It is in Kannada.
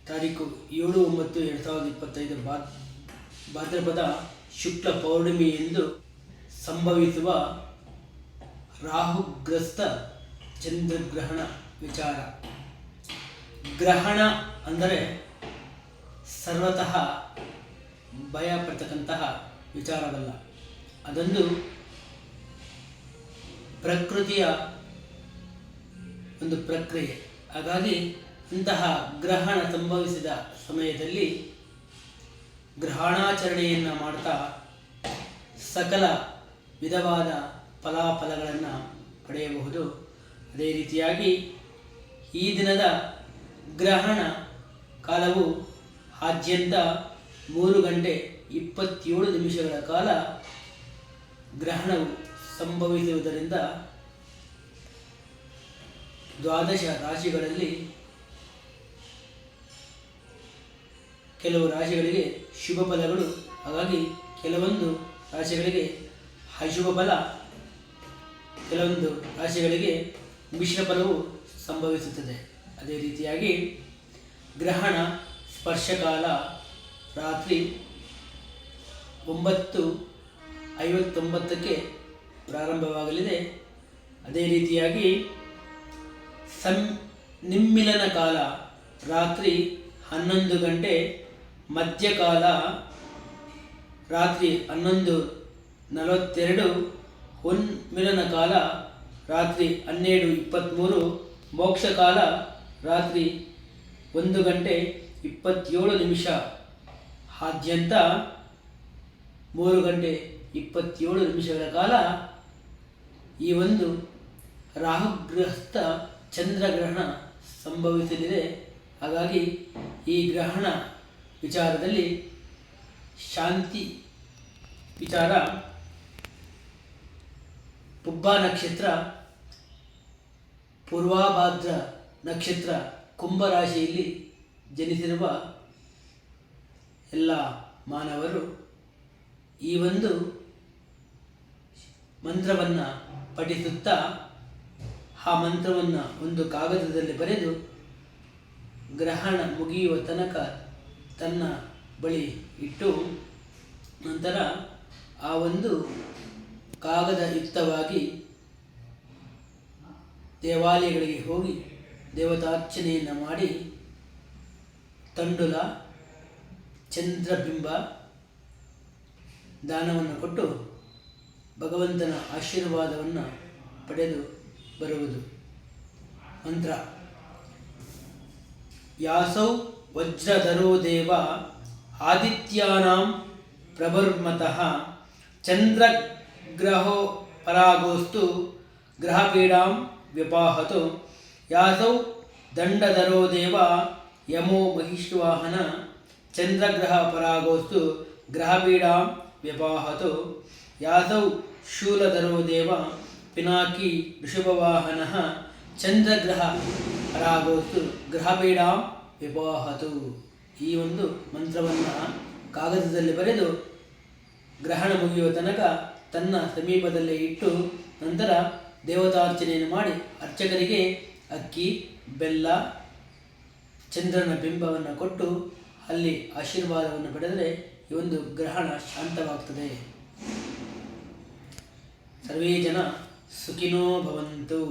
ತಾರೀಕು 7-9-2025 ಭಾದ್ರಪದ ಶುಕ್ಲ ಪೌರ್ಣಿಮೆಯಂದು ಸಂಭವಿಸುವ ರಾಹುಗ್ರಸ್ತ ಚಂದ್ರಗ್ರಹಣ ವಿಚಾರ. ಗ್ರಹಣ ಅಂದರೆ ಸರ್ವತಃ ಭಯಪಡ್ತಕ್ಕಂತಹ ವಿಚಾರವಲ್ಲ. ಅದೊಂದು ಪ್ರಕೃತಿಯ ಒಂದು ಪ್ರಕ್ರಿಯೆ. ಹಾಗಾಗಿ ಇಂತಹ ಗ್ರಹಣ ಸಂಭವಿಸಿದ ಸಮಯದಲ್ಲಿ ಗ್ರಹಣಾಚರಣೆಯನ್ನು ಮಾಡ್ತಾ ಸಕಲ ವಿಧವಾದ ಫಲಾಫಲಗಳನ್ನು ಪಡೆಯಬಹುದು. ಅದೇ ರೀತಿಯಾಗಿ ಈ ದಿನದ ಗ್ರಹಣ ಕಾಲವು ಆದ್ಯಂತ 3:27 ಕಾಲ ಗ್ರಹಣವು ಸಂಭವಿಸುವುದರಿಂದ 12 ರಾಶಿಗಳಲ್ಲಿ ಕೆಲವು ರಾಶಿಗಳಿಗೆ ಶುಭ ಫಲಗಳು, ಹಾಗಾಗಿ ಕೆಲವೊಂದು ರಾಶಿಗಳಿಗೆ ಅಶುಭ ಫಲ, ಕೆಲವೊಂದು ರಾಶಿಗಳಿಗೆ ಮಿಶ್ರ ಫಲವು ಸಂಭವಿಸುತ್ತದೆ. ಅದೇ ರೀತಿಯಾಗಿ ಗ್ರಹಣ ಸ್ಪರ್ಶಕಾಲ ರಾತ್ರಿ 9:59 ಪ್ರಾರಂಭವಾಗಲಿದೆ. ಅದೇ ರೀತಿಯಾಗಿ ನಿಮ್ಮಿಲನ ಕಾಲ ರಾತ್ರಿ 11 ಗಂಟೆ, ಮಧ್ಯಕಾಲ ರಾತ್ರಿ 11:42, ಉನ್ಮಿಲನ ಕಾಲ ರಾತ್ರಿ 12:23, ಮೋಕ್ಷಕಾಲ ರಾತ್ರಿ 1:27 ಆದ್ಯಂತ 3:27 ಕಾಲ ಈ ಒಂದು ರಾಹುಗ್ರಸ್ತ ಚಂದ್ರಗ್ರಹಣ ಸಂಭವಿಸಲಿದೆ. ಹಾಗಾಗಿ ಈ ಗ್ರಹಣ ವಿಚಾರದಲ್ಲಿ ಶಾಂತಿ ವಿಚಾರ. ಪುಬ್ಬ ನಕ್ಷತ್ರ, ಪೂರ್ವಭಾದ್ರ ನಕ್ಷತ್ರ, ಕುಂಭರಾಶಿಯಲ್ಲಿ ಜನಿಸಿರುವ ಎಲ್ಲ ಮಾನವರು ಈ ಒಂದು ಮಂತ್ರವನ್ನು ಪಠಿಸುತ್ತಾ ಆ ಮಂತ್ರವನ್ನು ಒಂದು ಕಾಗದದಲ್ಲಿ ಬರೆದು ಗ್ರಹಣ ಮುಗಿಯುವ ತನಕ ತನ್ನ ಬಳಿ ಇಟ್ಟು ನಂತರ ಆ ಒಂದು ಕಾಗದಯುಕ್ತವಾಗಿ ದೇವಾಲಯಗಳಿಗೆ ಹೋಗಿ ದೇವತಾರ್ಚನೆಯನ್ನು ಮಾಡಿ ತಂಡುಲ, ಚಂದ್ರಬಿಂಬ ದಾನವನ್ನು ಕೊಟ್ಟು ಭಗವಂತನ ಆಶೀರ್ವಾದವನ್ನು ಪಡೆದು ಬರುವುದು. ಮಂತ್ರ: ಯಾಸೌ ವಜ್ರಧರೋ ದೇವ ಆದಿತ್ಯಾನಾಂ ಪ್ರಭುರ್ಮತಃ ಚಂದ್ರಗ್ರಹೋ ಪರಾಗೋಸ್ತು ಗ್ರಹಪೀಡಾಂ ವ್ಯಪಾಹತು. ಯಾಸೌ ದಂಡಧರೋ ದೇವ ಯಮೋ ಮಹಿಷ್ವಾಹನ ಚಂದ್ರಗ್ರಹ ಪರಾಗೋಸ್ತು ಗ್ರಹಪೀಡಾಂ ವ್ಯಪಾಹತು. ಯಾಸೌ ಶೂಲಧರೋ ದೇವ ಪಿನಾಕಿ ಋಷಭವಾಹನ ಚಂದ್ರಗ್ರಹ ಪರಾಗೋಸ್ತು ಗ್ರಹಪೀಡಾಂ ವ್ಯಪಾಹತು. ಈ ಒಂದು ಮಂತ್ರವನ್ನು ಕಾಗದದಲ್ಲಿ ಬರೆದು ಗ್ರಹಣ ಮುಗಿಯುವ ತನಕ ತನ್ನ ಸಮೀಪದಲ್ಲೇ ಇಟ್ಟು ನಂತರ ದೇವತಾರ್ಚನೆಯನ್ನು ಮಾಡಿ ಅರ್ಚಕರಿಗೆ ಅಕ್ಕಿ, ಬೆಲ್ಲ, ಚಂದ್ರನ ಬಿಂಬವನ್ನು ಕೊಟ್ಟು ಅಲ್ಲಿ ಆಶೀರ್ವಾದವನ್ನು ಪಡೆದರೆ ಈ ಒಂದು ಗ್ರಹಣ ಶಾಂತವಾಗ್ತದೆ. ಸರ್ವೇ ಜನ ಸುಖಿನೋ ಭವಂತು.